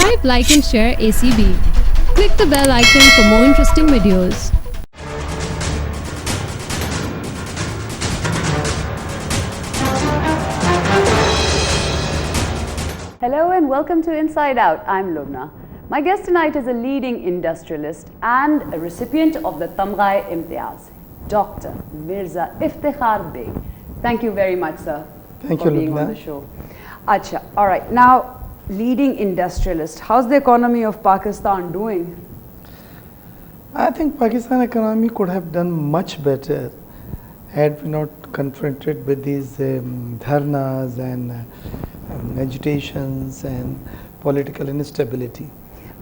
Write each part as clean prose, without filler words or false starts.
Subscribe, like and share ACB. Click the bell icon for more interesting videos. Hello and welcome to Inside Out. I'm Lubna. My guest tonight is a leading industrialist and a recipient of the Tamgha Imtiaz, Dr. Mirza Iftikhar Beg. Thank you very much, sir, Thank for you, being Lubna. on the show. Acha, all right. Now, leading industrialist, how's the economy of Pakistan doing? I think Pakistan economy could have done much better had we not confronted with these dharnas and agitations and political instability.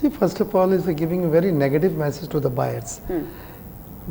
See, first of all, is giving a very negative message to the buyers.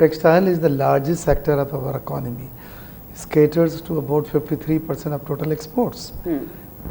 textile is the largest sector of our economy. It caters to about 53% of total exports.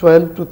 12 to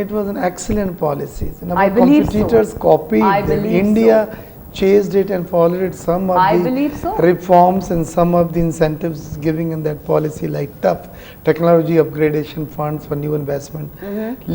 It was an excellent policy. I believe so. Competitors copied I them. believe India so. chased it and followed it. Some of I the believe so. reforms and some of the incentives giving in that policy, like tough technology upgradation funds for new investment.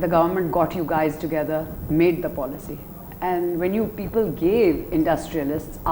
The government got you guys together, made the policy, and when you people gave industrialists,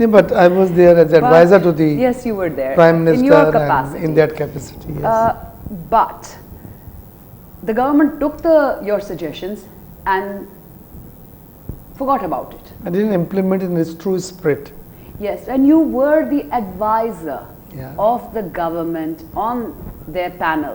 No, but I was there as advisor to the yes, you were there Prime Minister in your capacity. In that capacity, yes. But the government took your suggestions and forgot about it. I didn't implement it in its true spirit. Yes, and you were the advisor Yeah. of the government on their panel.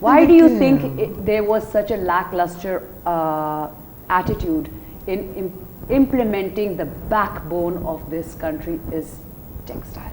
Why do you think there was such a lackluster attitude in implementing the backbone of this country is textile?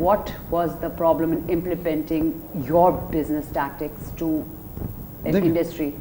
what was the problem in implementing your business tactics to an industry?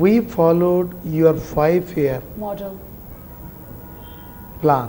we followed your 5-year model plan.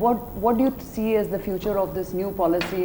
what do you see as the future of this new policy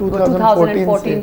2014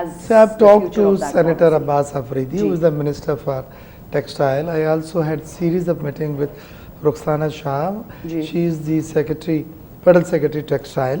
as so I've talked to Senator Abbas Afridi, who is the Minister for Textile. I also had series of meeting with Rukhsana Shah. She is the Secretary, Federal Secretary Textile.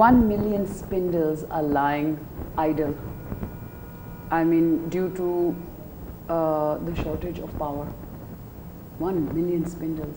1 million spindles are lying idle. I mean, due to the shortage of power. 1 million spindles.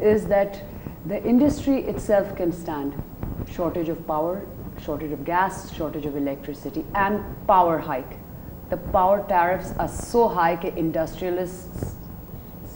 is that the industry itself can stand shortage of power, shortage of gas, shortage of electricity, and power hike. The power tariffs are so high that industrialists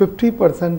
50%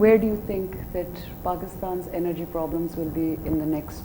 Where do you think that Pakistan's energy problems will be in the next,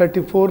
34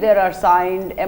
there are signed,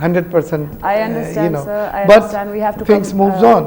100%, I understand, sir. I but understand. We have to things moves on.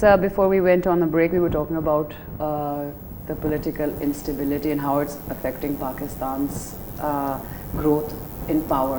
Sir, before we went on the break, we were talking about the political instability and how it's affecting Pakistan's growth in power.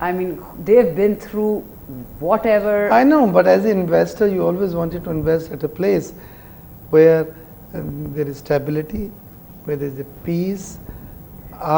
I mean, they've been through whatever. I know, but as an investor, you always wanted to invest at a place where there is stability, where there is a peace.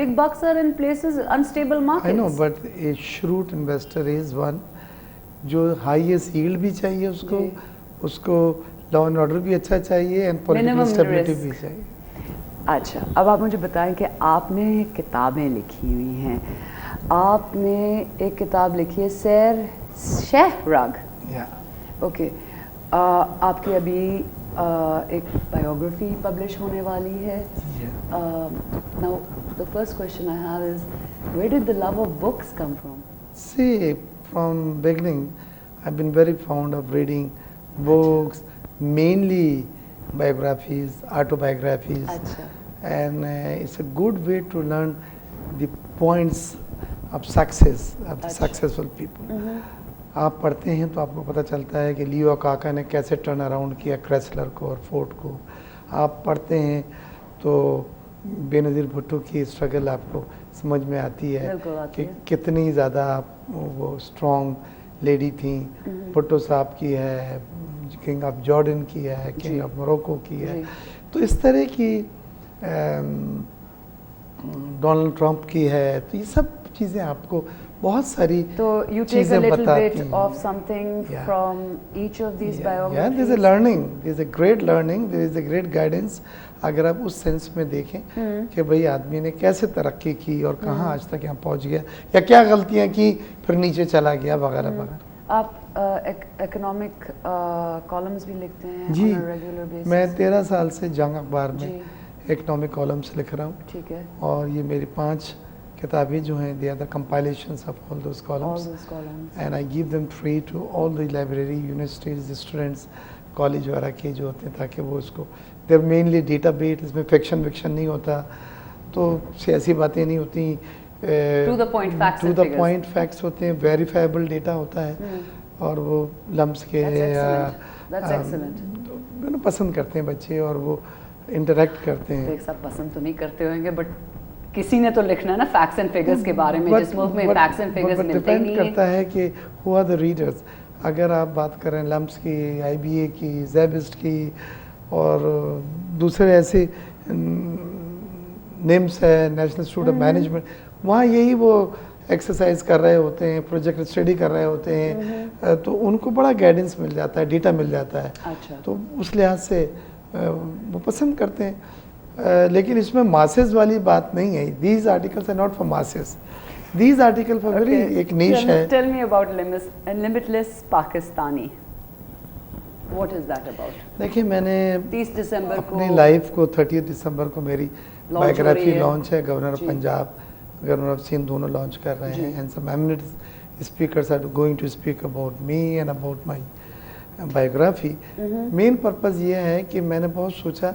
big bucks are in places unstable markets. I know, but a shrewd investor is one جو highest yield بھی چاہیے اس کو, جی. اس کو law and order بھی اچھا چاہیے and political Minimum stability risk. بھی چاہیے. اچھا, اب آپ مجھے بتائیں کہ آپ نے کتابیں لکھی ہوئی ہیں, آپ نے ایک کتاب لکھی ہے سیر شہرگ, اوکے, آپ کی ابھی ایک بایوگرافی پبلش ہونے والی ہے. Now the first question I have is, where did the love of books come from? See, from beginning I've been very fond of reading books, mainly biographies, autobiographies. Achha. And it's a good way to learn the points of success of the successful people. آپ پڑھتے ہیں تو آپ کو پتہ چلتا ہے کہ لیو کاکا نے کیسے ٹرن اراؤنڈ کیا کریسلر کو اور فورڈ کو. آپ پڑھتے ہیں تو بے نظیر بھٹو کی اسٹرگل آپ کو سمجھ میں آتی ہے کہ کتنی زیادہ آپ وہ اسٹرانگ لیڈی تھیں. بھٹو صاحب کی ہے, کنگ آف جارڈن کی ہے, کنگ آف موروکو کی ہے. تو اس طرح کی ڈونلڈ ٹرمپ کی ہے. تو یہ سب چیزیں آپ کو بہت ساری چیزیں بتاتی ہیں. There is a learning, there is a great learning, there is a great guidance. اگر آپ اس سینس میں دیکھیں کہ بھئی آدمی نے کیسے ترقی کی اور کہاں آج تک یہاں پہنچ گیا, یا کیا غلطیاں کی پھر نیچے چلا گیا وغیرہ وغیرہ. آپ اکنامک کالمز بھی لکھتے ہیں جی, on a regular basis؟ میں 13 سال سے جنگ اخبار میں اکنامک کالمز لکھ رہا ہوں. ٹھیک ہے. اور یہ میری 5 کتابیں جو ہیں they are the compilations of all those columns. And I give them free to all the library, universities, the students, college وغیرہ کے جو ہوتے ہیں, تاکہ وہ اس کو they're mainly data based, اس میں فکشن نہیں ہوتا, تو سیاسی باتیں نہیں ہوتی, to the point facts ہوتے ہیں, verifiable data ہوتا ہے, اور وہ لمس کے پسند کرتے ہیں بچے, اور وہ انٹریکٹ کرتے ہیں. سب پسند تو نہیں کرتے ہوئیں گے, بٹ کسی نے تو لکھنا ہے نا فیکٹس اینڈ فگرز کے بارے میں, جس ملک میں فیکٹس اینڈ فگرز ملتے ہی نہیں ہیں. کرتا ہے کہ who are the readers. اگر آپ بات کریں لمس کی, آئی بی اے کی, زیبسٹ کی, اور دوسرے ایسے نیمس ہے, نیشنل انسٹیٹیوٹ آف مینجمنٹ, وہاں یہی وہ ایکسرسائز کر رہے ہوتے ہیں, پروجیکٹ اسٹڈی کر رہے ہوتے ہیں, تو ان کو بڑا گائیڈنس مل جاتا ہے, ڈیٹا مل جاتا ہے. تو اس لحاظ سے وہ پسند کرتے ہیں. لیکن اس میں ماسز والی بات نہیں ہے. These articles are not for masses, these article for very ایک نیش ہے. Tell me about limitless Pakistani, what is that about? دیکھیں, میں نے 30 دسمبر کو اپنی لائف کو 30 دسمبر کو میری بایوگرافی لانچ ہے. Governor of Punjab, governor of Sindh دونوں لانچ کر رہے ہیں. And some eminent speakers are going to speak about me and about my biography. Main purpose یہ ہے کہ میں نے بہت سوچا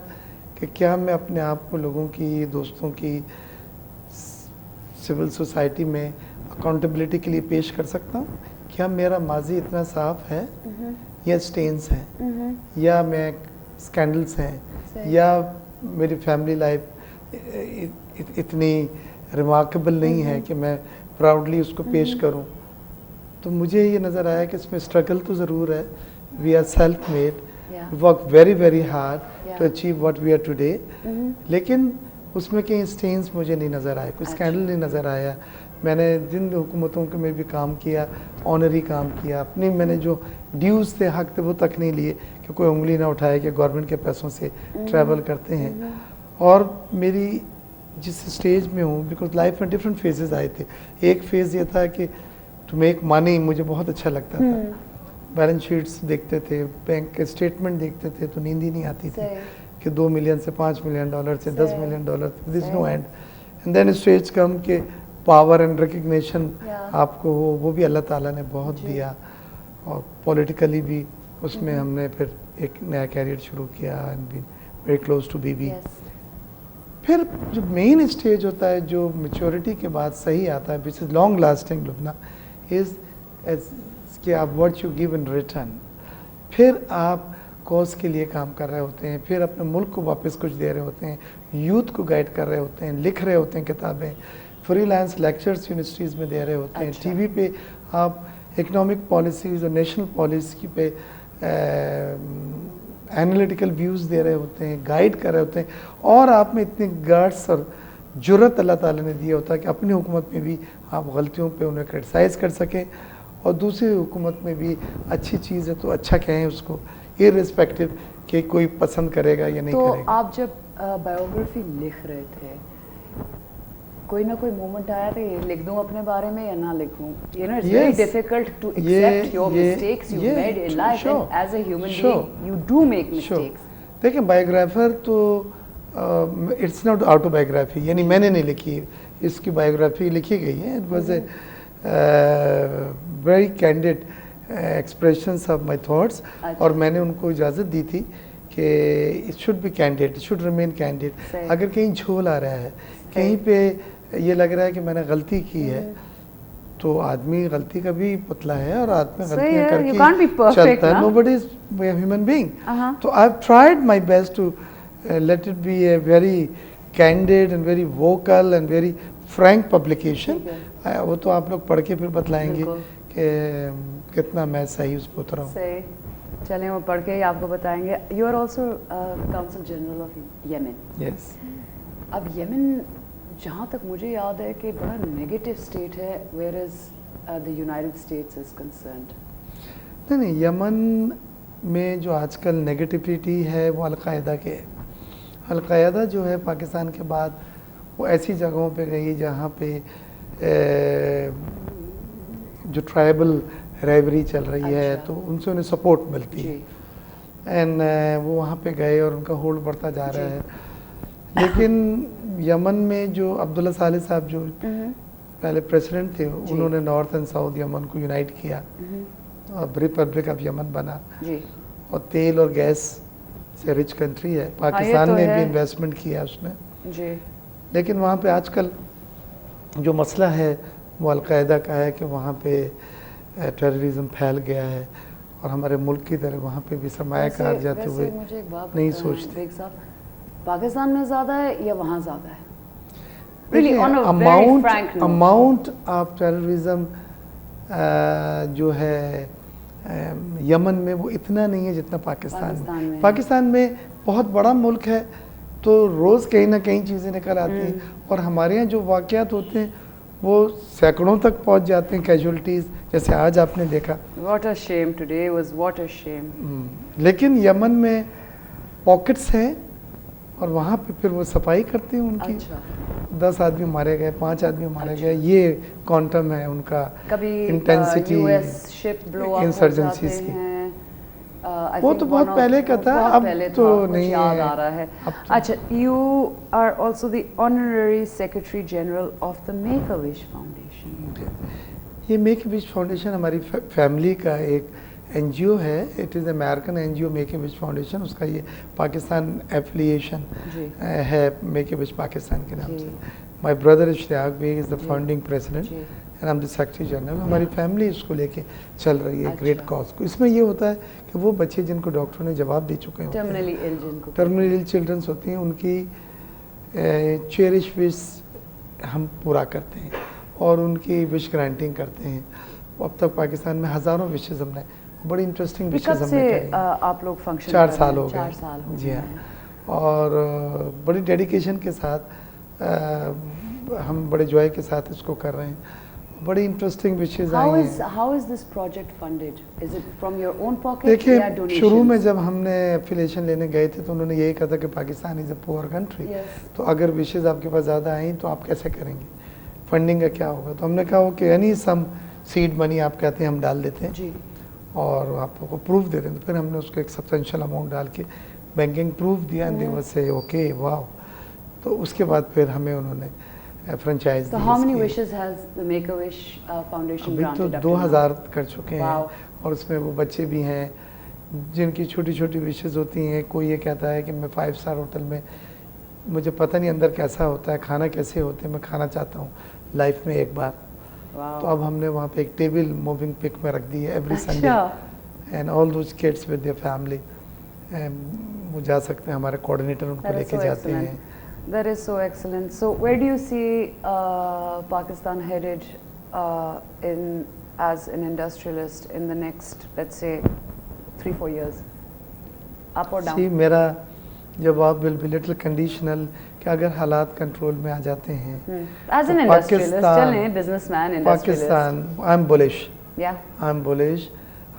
کہ کیا میں اپنے آپ کو لوگوں کی, دوستوں کی, سول سوسائٹی میں اکاؤنٹیبلٹی کے لیے پیش کر سکتا ہوں. کیا میرا ماضی اتنا صاف ہے, یا سٹینز ہیں, یا میں اسکینڈلس ہیں, یا میری فیملی لائف اتنی ریمارکیبل نہیں ہے کہ میں پراؤڈلی اس کو پیش کروں. تو مجھے یہ نظر آیا کہ اس میں اسٹرگل تو ضرور ہے. We are self made, we work very very hard to achieve what we are today. لیکن اس میں کہیں سٹینز مجھے نہیں نظر آئے, کوئی اسکینڈل نہیں نظر آیا. میں نے جن حکومتوں کے میں بھی کام کیا, آنری کام کیا, اپنی میں نے جو ڈیوز تھے, حق تھے, وہ تک نہیں لیے کہ کوئی انگلی نہ اٹھائے کہ گورنمنٹ کے پیسوں سے ٹریول کرتے ہیں. اور میری جس اسٹیج میں ہوں, بیکاز لائف میں ڈفرینٹ فیزز آئے تھے. ایک فیز یہ تھا کہ ٹو میک منی مجھے بہت اچھا لگتا تھا. بیلنس شیٹس دیکھتے تھے, بینک کے اسٹیٹمنٹ دیکھتے تھے, تو نیند ہی نہیں آتی تھی کہ 2 ملین سے 5 ملین ڈالر سے 10 million dollar, there is no end. And then stage come کہ پاور اینڈ ریکگنیشن آپ کو ہو, وہ بھی اللہ تعالیٰ نے بہت دیا. اور پولیٹیکلی بھی اس میں ہم نے پھر ایک نیا کیریئر شروع کیا, and be very close to be be. پھر جو مین اسٹیج ہوتا ہے, جو میچورٹی کے بعد صحیح آتا ہے, وچ از لانگ لاسٹنگ لبنا, از کہ آپ what you give in return. پھر آپ کوز کے لیے کام کر رہے ہوتے ہیں, پھر اپنے ملک کو واپس کچھ دے رہے ہوتے ہیں, یوتھ کو گائیڈ کر رہے ہوتے ہیں, لکھ رہے ہوتے ہیں کتابیں, فری لانس لیکچرز یونیورسٹیز میں دے رہے ہوتے ہیں, ٹی وی پہ آپ اکنامک پالیسیز اور نیشنل پالیسی پہ اینالیٹیکل ویوز دے رہے ہوتے ہیں, گائیڈ کر رہے ہوتے ہیں. اور آپ میں اتنی گٹس اور جرت اللہ تعالیٰ نے دیا ہوتا ہے کہ اپنی حکومت میں بھی آپ غلطیوں پہ انہیں کرٹیسائز کر سکیں, اور دوسری حکومت میں بھی اچھی چیز ہے تو اچھا کہیں اس کو irrespective کہ کوئی پسند کرے گا یا نہیں تو کرے گا. آپ جب بایوگرافی لکھ رہے تھے کوئی نہ کوئی مومنٹ آیا تھا یہ لکھ دوں اپنے بارے میں یا نہ لکھوں؟ You know, it's very difficult to accept your mistakes you made in life, and as a human being you do make mistakes. دیکھیں بایوگرافر تو اٹس ناٹ آٹو بایوگرافی، یعنی میں نے نہیں لکھی، اس کی بایوگرافی لکھی گئی ہے. It was a very candid expressions of my thoughts, اور میں نے ان کو اجازت دی تھی کہ it should be candid, it should remain candid. اگر کہیں جھول آ رہا ہے، کہیں پہ یہ لگ رہا ہے کہ میں نے غلطی کی ہے، تو آدمی غلطی کا بھی پتلا ہے اور آدمی غلطیاں کر کے چلتا ہے. Nobody is a human being. So I've tried my best to let it be a very candid and very vocal and very frank publication. وہ تو آپ لوگ پڑھ کے پھر بتلائیں گے کہ کتنا میں صحیح اس پہ اترا ہوں. صحیح، چلیں وہ پڑھ کے ہی آپ کو بتائیں گے. You are also Consul General of Yemen. Yes. اب یمن جہاں تک مجھے یاد ہے کہ بڑا نیگیٹو اسٹیٹ ہے where is the United States is concerned. نہیں، یمن میں جو آج کل نیگیٹیوٹی ہے وہ القاعدہ کے ہے. القاعدہ جو ہے پاکستان کے بعد وہ ایسی جگہوں پہ گئی جہاں پہ جو ٹرائبل رائبری چل رہی ہے تو ان سے انہیں سپورٹ ملتی ہے، اینڈ وہ وہاں پہ گئے اور ان کا ہولڈ بڑھتا جا رہا ہے. لیکن یمن میں جو عبداللہ صالح صاحب جو پہلے پریسیڈنٹ تھے، انہوں نے نارتھ اینڈ ساؤتھ یمن کو یونائٹ کیا، اب ریپبلک آف یمن بنا، اور تیل اور گیس سے رچ کنٹری ہے. پاکستان نے بھی انویسٹمنٹ کیا اس میں. لیکن وہاں پہ آج کل جو مسئلہ ہے وہ القاعدہ کا ہے کہ وہاں پہ ٹیررزم پھیل گیا ہے، اور ہمارے ملک کی طرح وہاں پہ بھی سرمایہ کار جاتے ہوئے نہیں سوچتے. پاکستان میں زیادہ ہے یا وہاں زیادہ ہے؟ اماؤنٹ آف ٹیررزم جو ہے یمن میں وہ اتنا نہیں ہے جتنا پاکستان میں. پاکستان میں بہت بڑا ملک ہے تو روز کہیں نہ کہیں چیزیں نکل آتی ہیں، اور ہمارے یہاں جو واقعات ہوتے ہیں وہ سینکڑوں تک پہنچ جاتے ہیں کیجولٹیز، جیسے آج آپ نے دیکھا. What a shame today was, what a shame. لیکن یمن میں پاکٹس ہیں اور وہاں پہ پھر وہ صفائی کرتے ہیں ان کی. 10 آدمی مارے گئے، 5 آدمی مارے گئے، یہ کوانٹم ہے ان کا انٹینسٹی انسرجنسیز کی. وہ تو بہت پہلے کا تھا، اب تو نہیں یاد آ رہا ہے. اچھا، you are also the honorary secretary general of the Make A Wish Foundation. یہ میک اے وش فاؤنڈیشن ہماری فیملی کا ایک این جی او ہے. It is American N G O Make A Wish Foundation. اس کا یہ Pakistan affiliation ہے Make A Wish Pakistan کے نام سے. My brother Ishtiaq Baig is the founding president and I am the secretary general. ہماری فیملی اس کو لے کے چل رہی ہے گریٹ کاز کو. اس میں یہ ہوتا ہے کہ وہ بچے جن کو ڈاکٹروں نے جواب دے چکے ہیں، ٹرمینلی ال چلڈرنس ہوتی ہیں، ان کی چیریش وش ہم پورا کرتے ہیں اور ان کی وش گرانٹنگ کرتے ہیں. اب تک پاکستان میں ہزاروں وشز ہم نے، بڑی انٹرسٹنگ وشز ہم نے کری. آپ لوگ فنکشن 4 سال ہو گئے. جی ہاں، اور بڑی ڈیڈیکیشن کے ساتھ ہم بڑے جوائے کے ساتھ اس کو کر رہے ہیں. بڑی انٹرسٹنگ وشز آئی ہیں. How is this project funded? Is it from your own pocket? دیکھیں، شروع میں جب ہم نے افیلیشن لینے گئے تھے تو انہوں نے یہی کہا تھا کہ پاکستان از اے پور کنٹری، تو اگر وشز آپ کے پاس زیادہ آئیں تو آپ کیسے کریں گے، فنڈنگ کا کیا ہوگا. تو ہم نے کہا کہ اینی سم سیڈ منی آپ کہتے ہیں ہم ڈال دیتے ہیں اور آپ کو پروف دے دیں. تو پھر ہم نے اس کو ایک سبسٹینشیل اماؤنٹ ڈال کے بینکنگ پروف دیا، اینڈ دے ور سے اوکے واو. تو اس کے بعد پھر ہمیں انہوں نے franchise the. How many wishes has the Make-A-Wish Foundation granted? ابھی تو 2000 کر چکے ہیں، اور اس میں وہ بچے بھی ہیں جن کی چھوٹی چھوٹی وشز ہوتی ہیں. کوئی یہ کہتا ہے کہ میں 5 اسٹار ہوٹل میں، مجھے پتہ نہیں اندر کیسا ہوتا ہے، کھانا کیسے ہوتے ہیں، میں کھانا چاہتا ہوں لائف میں ایک بار. تو اب ہم نے وہاں پہ ایک ٹیبل موونگ پک میں رکھ دی ہے every Sunday, and all those kids with their family وہ جا سکتے ہیں. ہمارے کوآرڈینیٹر ان کو لے کے جاتے ہیں. That is so excellent. So where do you see Pakistan headed as an industrialist in the next, let's say, 3-4 years? Up or down? See, میرا جواب will be little conditional کہ اگر حالات کنٹرول میں آ جاتے ہیں. As an industrialist, چلیں businessman, industrialist. Pakistan, I'm bullish. Yeah. I'm bullish.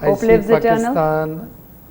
I Hope see lives eternal. Pakistan,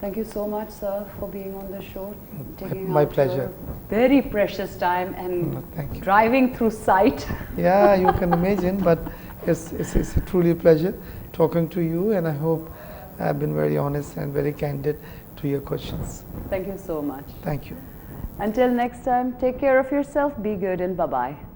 Thank you so much, sir, for being on the show, taking My out pleasure. your very precious time and Thank you. driving through sight. Yeah, you can imagine, but it's a truly pleasure talking to you, and I hope I've been very honest and very candid to your questions. Thank you so much. Thank you. Until next time, take care of yourself, be good, and bye-bye.